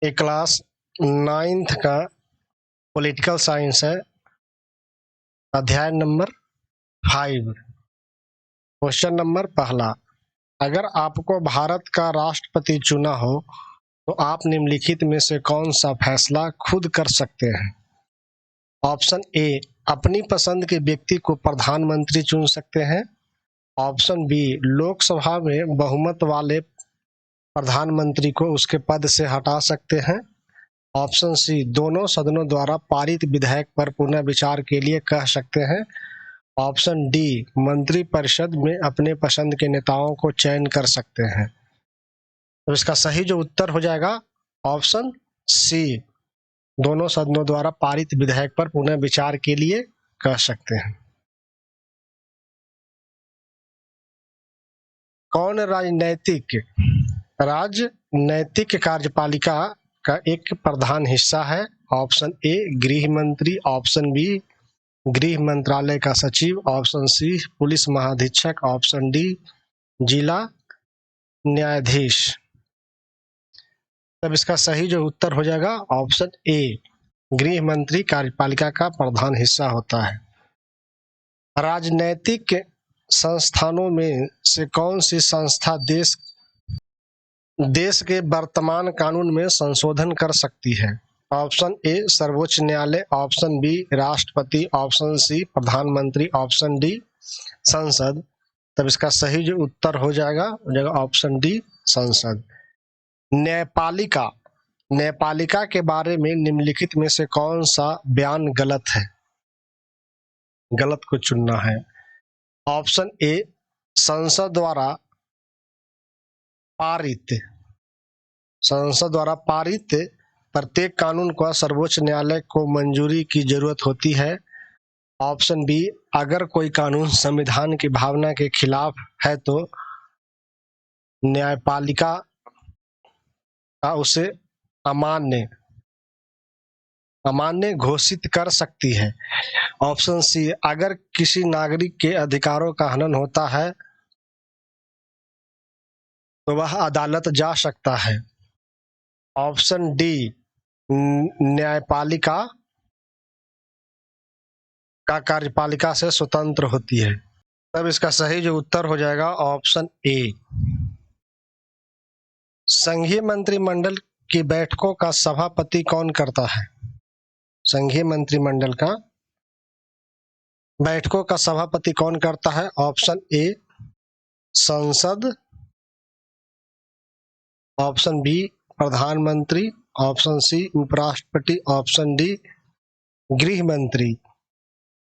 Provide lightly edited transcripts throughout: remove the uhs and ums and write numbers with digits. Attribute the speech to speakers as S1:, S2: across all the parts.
S1: ये class 9th का political science है, अध्याय नंबर 5। क्वेश्चन नंबर पहला, अगर आपको भारत का राष्ट्रपति चुना हो तो आप निम्नलिखित में से कौन सा फैसला खुद कर सकते हैं? ऑप्शन ए, अपनी पसंद के व्यक्ति को प्रधानमंत्री चुन सकते हैं। ऑप्शन बी, लोकसभा में बहुमत वाले प्रधानमंत्री को उसके पद से हटा सकते हैं। ऑप्शन सी, दोनों सदनों द्वारा पारित विधेयक पर पुनः विचार के लिए कह सकते हैं। ऑप्शन डी, मंत्रिपरिषद में अपने पसंद के नेताओं को चयन कर सकते हैं। तो इसका सही जो उत्तर हो जाएगा ऑप्शन सी, दोनों सदनों द्वारा पारित विधेयक पर पुनः विचार के लिए कह सकते हैं। कौन राजनैतिक कार्यपालिका का एक प्रधान हिस्सा है? ऑप्शन ए, गृह मंत्री। ऑप्शन बी, गृह मंत्रालय का सचिव। ऑप्शन सी, पुलिस महाधीक्षक। ऑप्शन डी, जिला न्यायाधीश। तब इसका सही जो उत्तर हो जाएगा ऑप्शन ए, गृह मंत्री कार्यपालिका का प्रधान हिस्सा होता है। राजनैतिक संस्थानों में से कौन सी संस्था देश के वर्तमान कानून में संशोधन कर सकती है? ऑप्शन ए, सर्वोच्च न्यायालय। ऑप्शन बी, राष्ट्रपति। ऑप्शन सी, प्रधानमंत्री। ऑप्शन डी, संसद। तब इसका सही जो उत्तर हो जाएगा ऑप्शन डी, संसद। न्यायपालिका के बारे में निम्नलिखित में से कौन सा बयान गलत है? गलत को चुनना है। ऑप्शन ए, संसद द्वारा पारित प्रत्येक कानून को सर्वोच्च न्यायालय को मंजूरी की जरूरत होती है। ऑप्शन बी, अगर कोई कानून संविधान की भावना के खिलाफ है तो न्यायपालिका उसे अमान्य घोषित कर सकती है। ऑप्शन सी, अगर किसी नागरिक के अधिकारों का हनन होता है तो वह अदालत जा सकता है। ऑप्शन डी, न्यायपालिका का कार्यपालिका से स्वतंत्र होती है। तब इसका सही जो उत्तर हो जाएगा ऑप्शन ए। संघीय मंत्रिमंडल की बैठकों का सभापति कौन करता है? संघीय मंत्रिमंडल का बैठकों का सभापति कौन करता है? ऑप्शन ए, संसद। ऑप्शन बी, प्रधानमंत्री। ऑप्शन सी, उपराष्ट्रपति। ऑप्शन डी, गृह मंत्री।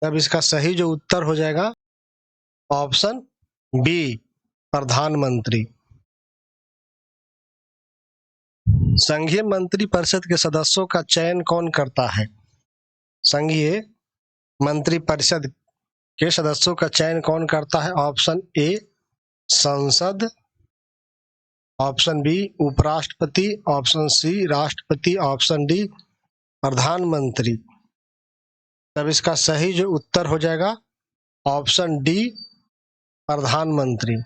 S1: तब इसका सही जो उत्तर हो जाएगा ऑप्शन बी, प्रधानमंत्री। संघीय मंत्रिपरिषद के सदस्यों का चयन कौन करता है? संघीय मंत्रिपरिषद के सदस्यों का चयन कौन करता है? ऑप्शन ए, संसद। ऑप्शन बी, उपराष्ट्रपति। ऑप्शन सी, राष्ट्रपति। ऑप्शन डी, प्रधानमंत्री। तब इसका सही जो उत्तर हो जाएगा ऑप्शन डी, प्रधानमंत्री।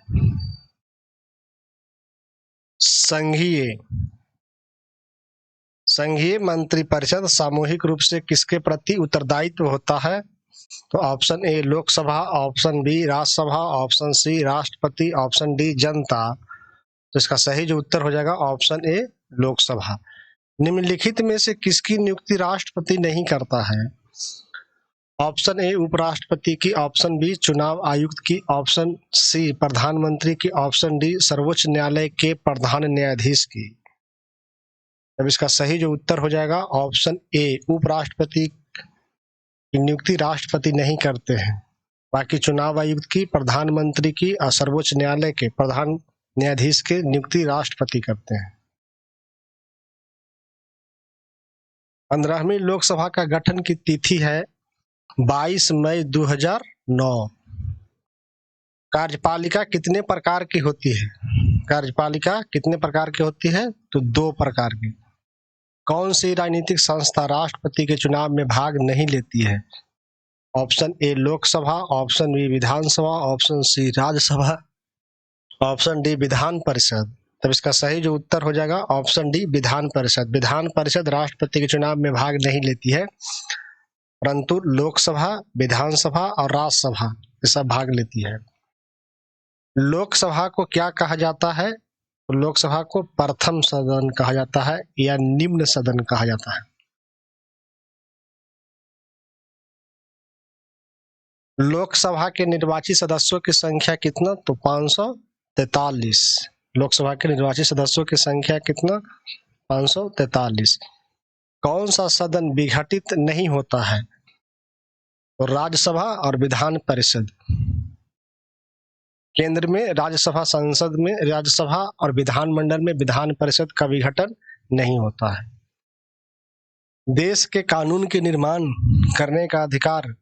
S1: संघीय मंत्रिपरिषद सामूहिक रूप से किसके प्रति उत्तरदायित्व होता है? तो option A, Lok Sabha. Option B, Rajya Sabha. Option C, राष्ट्रपति। ऑप्शन डी, जनता। तो इसका सही जो उत्तर हो जाएगा ऑप्शन ए, लोकसभा। निम्नलिखित में से किसकी नियुक्ति राष्ट्रपति नहीं करता है? ऑप्शन ए, उपराष्ट्रपति की। ऑप्शन बी, चुनाव आयुक्त की। ऑप्शन सी, प्रधानमंत्री की। ऑप्शन डी, सर्वोच्च न्यायालय के प्रधान न्यायाधीश की। अब इसका सही जो उत्तर हो जाएगा ऑप्शन ए, उपराष्ट्रपति की नियुक्ति राष्ट्रपति नहीं करते हैं। बाकी चुनाव आयुक्त की, प्रधानमंत्री की और सर्वोच्च न्यायालय के प्रधान न्यायाधीश के नियुक्ति राष्ट्रपति करते हैं। 15वीं लोकसभा का गठन की तिथि है 22 मई 2009। कार्यपालिका कितने प्रकार की होती है? कार्यपालिका कितने प्रकार की होती है? तो 2 प्रकार की। कौन सी राजनीतिक संस्था राष्ट्रपति के चुनाव में भाग नहीं लेती है? Option A, Lok Sabha. Option B, Vidhan Sabha. Option C, Rajya Sabha. Option D, Vidhan Parishad. तब इसका सही जो उत्तर हो जाएगा ऑप्शन डी विधान परिषद। विधान परिषद राष्ट्रपति के चुनाव में भाग नहीं लेती है, परंतु लोकसभा, विधानसभा और राज्यसभा ये सब भाग लेती है। लोकसभा को क्या कहा जाता है? तो लोकसभा को प्रथम सदन कहा जाता है या निम्न सदन कहा जाता है। लोकसभा के निर्वाचित सदस्यों की संख्या कितना? तो 543। लोकसभा के निर्वाचित सदस्यों की संख्या कितना? 543। कौन सा सदन विघटित नहीं होता है? तो राज्यसभा और विधान परिषद। केंद्र में राज्यसभा, संसद में राज्यसभा और विधानमंडल में विधान परिषद का विघटन नहीं होता है। देश के कानून के निर्माण करने का अधिकार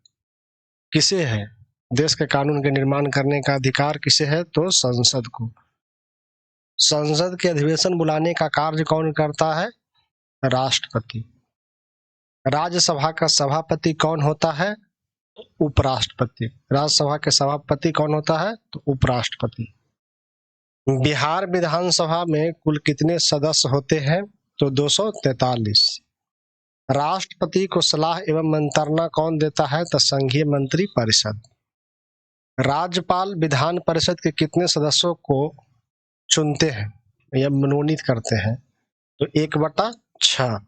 S1: किसे है? देश के कानून के निर्माण करने का अधिकार किसे है? तो संसद को। संसद के अधिवेशन बुलाने का कार्य कौन करता है? राष्ट्रपति। राज्यसभा का सभापति कौन होता है? उपराष्ट्रपति। राज्यसभा के सभापति कौन होता है? तो उपराष्ट्रपति। बिहार विधानसभा में कुल कितने सदस्य होते हैं? तो 243। राष्ट्रपति को सलाह एवं मंत्रणा कौन देता है? तो संघीय मंत्री परिषद। राज्यपाल विधान परिषद के कितने सदस्यों को चुनते हैं या मनोनीत करते हैं? तो 1/6।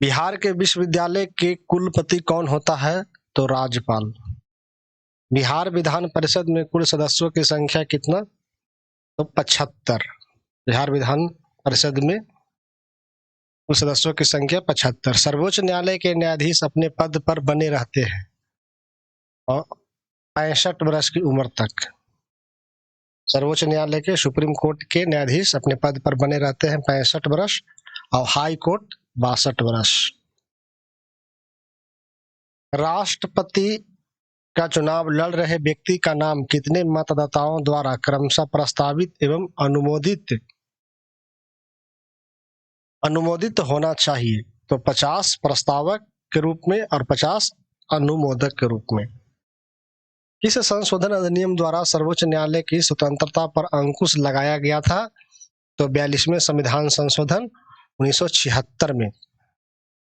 S1: बिहार के विश्वविद्यालय के कुलपति कौन होता है? तो राज्यपाल। बिहार विधान परिषद में कुल सदस्यों की संख्या कितना? तो 75। बिहार विधान परिषद में कुल सदस्यों की संख्या 75। सर्वोच्च न्यायालय के न्यायाधीश अपने पद पर बने रहते हैं और 65 वर्ष की उम्र तक। सर्वोच्च न्यायालय के, सुप्रीम कोर्ट के न्यायाधीश अपने पद पर बने रहते हैं 65 वर्ष और हाई कोर्ट 62 वर्ष। राष्ट्रपति का चुनाव लड़ रहे व्यक्ति का नाम कितने मतदाताओं द्वारा क्रमशः प्रस्तावित एवं अनुमोदित होना चाहिए? तो 50 प्रस्तावक के रूप में और 50 अनुमोदक के रूप में। किस संशोधन अधिनियम द्वारा सर्वोच्च न्यायालय की स्वतंत्रता पर अंकुश लगाया गया था? तो 42वें संविधान संशोधन 1976 में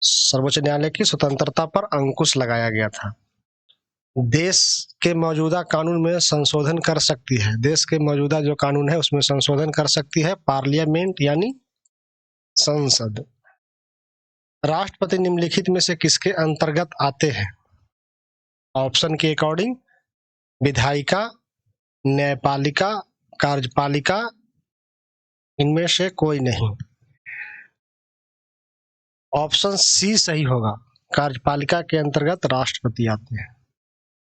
S1: सर्वोच्च न्यायालय की स्वतंत्रता पर अंकुश लगाया गया था। देश के मौजूदा कानून में संशोधन कर सकती है, देश के मौजूदा जो कानून है उसमें संशोधन कर सकती है पार्लियामेंट यानी संसद। राष्ट्रपति निम्नलिखित में से किसके अंतर्गत आते हैं? ऑप्शन के अकॉर्डिंग विधायिका, न्यायपालिका, कार्यपालिका, इनमें से कोई नहीं। ऑप्शन सी सही होगा, कार्यपालिका के अंतर्गत राष्ट्रपति आते हैं।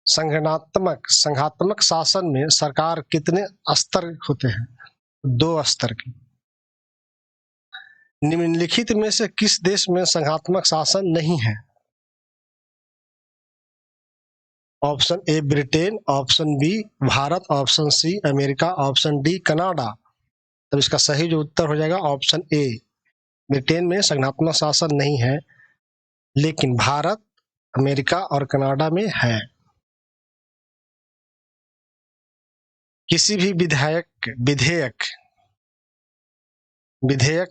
S1: संघात्मक शासन में सरकार कितने स्तर होते हैं? 2 स्तर की। निम्नलिखित में से किस देश में संघात्मक शासन नहीं है? Option A Britain, option B Bharat, option C America, option D Canada. तब इसका सही जो उत्तर हो जाएगा ऑप्शन ए, ब्रिटेन में संघात्मक शासन नहीं है, लेकिन भारत, अमेरिका और कनाडा में है। किसी भी विधेयक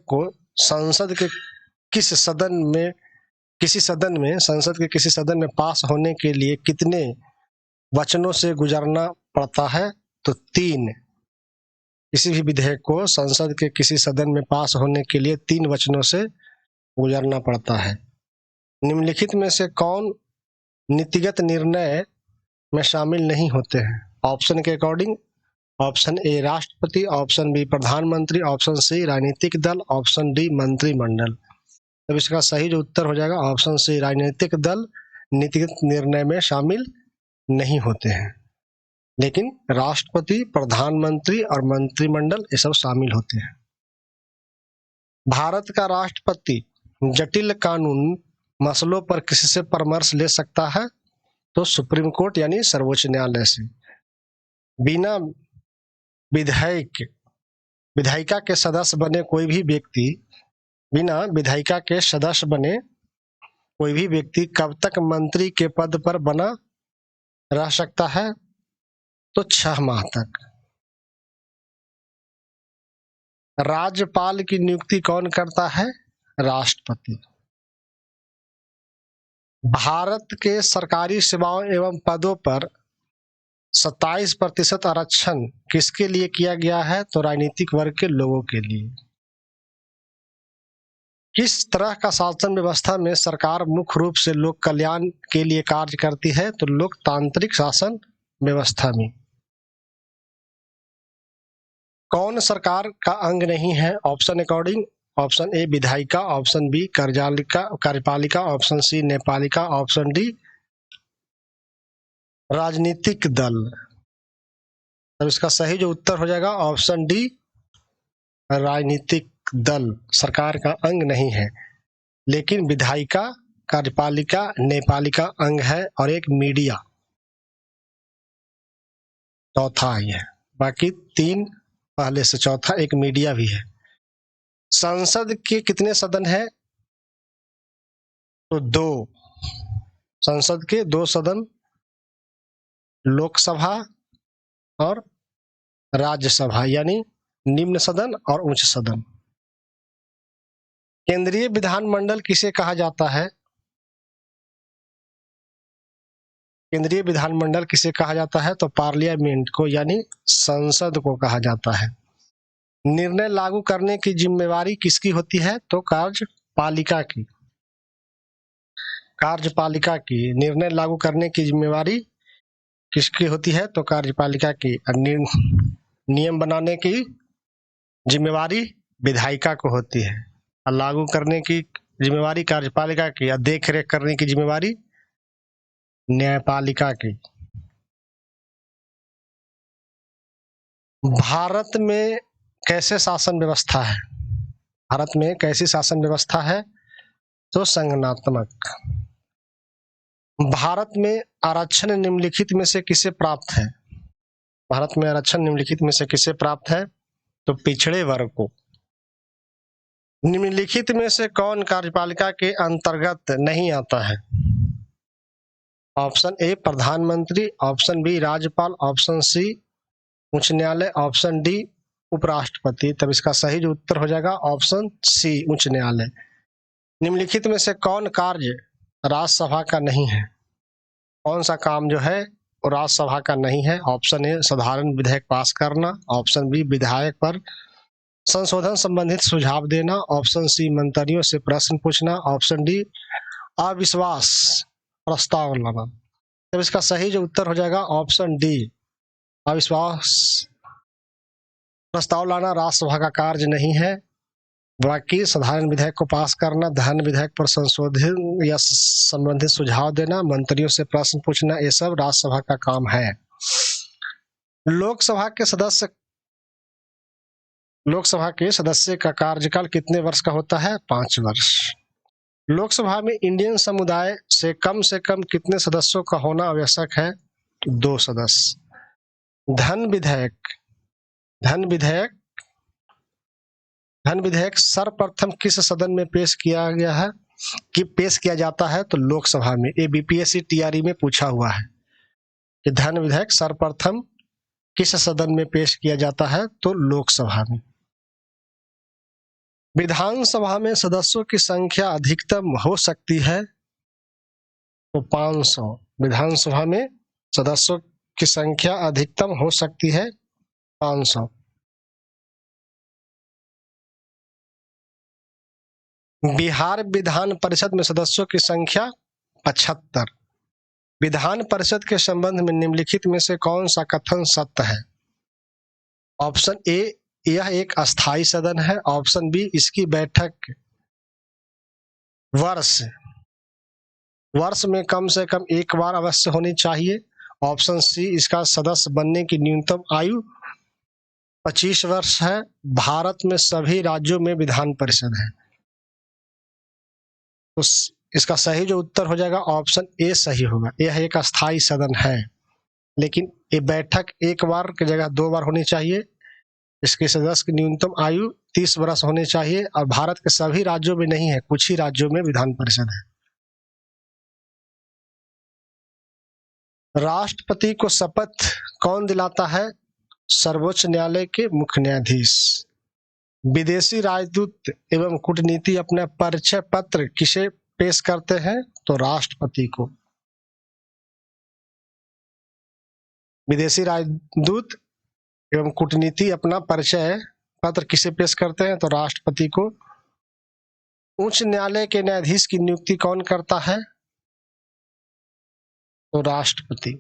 S1: को संसद के किसी सदन में पास होने के लिए कितने वचनों से गुजरना पड़ता है? तो 3। किसी भी विधेयक को संसद के किसी सदन में पास होने के लिए 3 वचनों से गुजरना पड़ता है। निम्नलिखित में से कौन नीतिगत निर्णय में शामिल नहीं होते हैं? ऑप्शन के अकॉर्डिंग ऑप्शन ए राष्ट्रपति, ऑप्शन बी प्रधानमंत्री, ऑप्शन सी राजनीतिक दल, ऑप्शन डी मंत्रिमंडल। तब इसका सही जो उत्तर हो जाएगा ऑप्शन सी, राजनीतिक दल नीतिगत निर्णय में शामिल नहीं होते हैं, लेकिन राष्ट्रपति, प्रधानमंत्री और मंत्रिमंडल ये सब शामिल होते हैं। भारत का राष्ट्रपति जटिल कानून मसलों पर किससे परामर्श ले सकता है? तो सुप्रीम कोर्ट यानी सर्वोच्च न्यायालय से। बिना विधायिका के सदस्य बने कोई व्यक्ति कब तक मंत्री के पद पर बना रह सकता है? तो 6 माह तक। राज्यपाल की नियुक्ति कौन करता है? राष्ट्रपति। भारत के सरकारी सेवाओं एवं पदों पर 27% आरक्षण किसके लिए किया गया है? तो राजनीतिक वर्ग के लोगों के लिए। किस तरह का शासन व्यवस्था में सरकार मुख्य रूप से लोक कल्याण के लिए कार्य करती है? तो लोकतांत्रिक शासन व्यवस्था में। कौन सरकार का अंग नहीं है? ऑप्शन अकॉर्डिंग, ऑप्शन ए विधायिका, ऑप्शन बी कार्यपालिका, ऑप्शन सी न्यायपालिका, ऑप्शन डी राजनीतिक दल। तो इसका सही जो उत्तर हो जाएगा ऑप्शन डी राजनीतिक दल सरकार का अंग नहीं है, लेकिन विधायिका, कार्यपालिका, न्यायपालिका अंग है और एक मीडिया चौथा ही है। बाकी तीन पहले से, चौथा एक मीडिया भी है। संसद के कितने सदन है? तो 2। संसद के 2 सदन, लोकसभा और राज्यसभा, यानी निम्न सदन और उच्च सदन। केंद्रीय विधानमंडल किसे कहा जाता है? केंद्रीय विधानमंडल किसे कहा जाता है? तो पार्लियामेंट को, यानी संसद को कहा जाता है। निर्णय लागू करने की जिम्मेवारी किसकी होती है? तो कार्यपालिका की। कार्यपालिका की निर्णय लागू करने की जिम्मेवारी किसकी होती है? तो कार्यपालिका की। नियम बनाने की जिम्मेवारी विधायिका को होती है और लागू करने की जिम्मेवारी कार्यपालिका की और देख रेख करने की जिम्मेवारी न्यायपालिका की। भारत में कैसे शासन व्यवस्था है? भारत में कैसी शासन व्यवस्था है? तो संघनात्मक। भारत में आरक्षण निम्नलिखित में से किसे प्राप्त है? भारत में आरक्षण निम्नलिखित में से किसे प्राप्त है? तो पिछड़े वर्ग को। निम्नलिखित में से कौन कार्यपालिका के अंतर्गत नहीं आता है? ऑप्शन ए प्रधानमंत्री, ऑप्शन बी राज्यपाल, ऑप्शन सी उच्च न्यायालय, ऑप्शन डी उपराष्ट्रपति। तब इसका सही जो उत्तर हो जाएगा ऑप्शन सी उच्च न्यायालय। निम्नलिखित में से कौन कार्य राज्यसभा का नहीं है? कौन सा काम जो है वो राज्यसभा का नहीं है? ऑप्शन ए साधारण विधेयक पास करना, ऑप्शन बी विधायक पर संशोधन संबंधित सुझाव देना, ऑप्शन सी मंत्रियों से प्रश्न पूछना, ऑप्शन डी अविश्वास प्रस्ताव लाना। तब इसका सही जो उत्तर हो जाएगा ऑप्शन डी अविश्वास प्रस्ताव लाना राज्यसभा का कार्य नहीं है। बाकी साधारण विधेयक को पास करना, धन विधेयक पर संशोधन या संबंधित सुझाव देना, मंत्रियों से प्रश्न पूछना, ये सब राज्यसभा का काम है। लोकसभा के सदस्य का कार्यकाल कितने वर्ष का होता है? 5 वर्ष। लोकसभा में इंडियन समुदाय से कम कितने सदस्यों का होना आवश्यक है? 2 सदस्य। धन विधेयक सर्वप्रथम किस सदन में पेश किया जाता है? तो लोकसभा में। ये बीपीएससी टीआरई में पूछा हुआ है कि धन विधेयक सर्वप्रथम किस सदन में पेश किया जाता है? तो लोकसभा में। विधानसभा में सदस्यों की संख्या अधिकतम हो सकती है तो 500। विधानसभा में सदस्यों की संख्या अधिकतम हो सकती है 500। बिहार विधान परिषद में सदस्यों की संख्या 75। विधान परिषद के संबंध में निम्नलिखित में से कौन सा कथन सत्य है? ऑप्शन ए यह एक अस्थायी सदन है, ऑप्शन बी इसकी बैठक वर्ष में कम से कम एक बार अवश्य होनी चाहिए, ऑप्शन सी इसका सदस्य बनने की न्यूनतम आयु 25 वर्ष है, भारत में सभी राज्यों में विधान परिषद है। तो इसका सही जो उत्तर हो जाएगा ऑप्शन ए सही होगा। यह एक अस्थायी सदन है, लेकिन ये बैठक एक बार की जगह 2 बार होनी चाहिए। इसके सदस्य की न्यूनतम आयु 30 वर्ष होनी चाहिए और भारत के सभी राज्यों में नहीं है, कुछ ही राज्यों में विधान परिषद है। राष्ट्रपति को शपथ कौन दिलाता है? सर्वोच्च न्यायालय के मुख्य न्यायाधीश। विदेशी राजदूत एवं कूटनीति अपने परिचय पत्र किसे पेश करते हैं? तो राष्ट्रपति को। विदेशी राजदूत एवं कूटनीति अपना परिचय पत्र किसे पेश करते हैं? तो राष्ट्रपति को। उच्च न्यायालय के न्यायाधीश की नियुक्ति कौन करता है? तो राष्ट्रपति।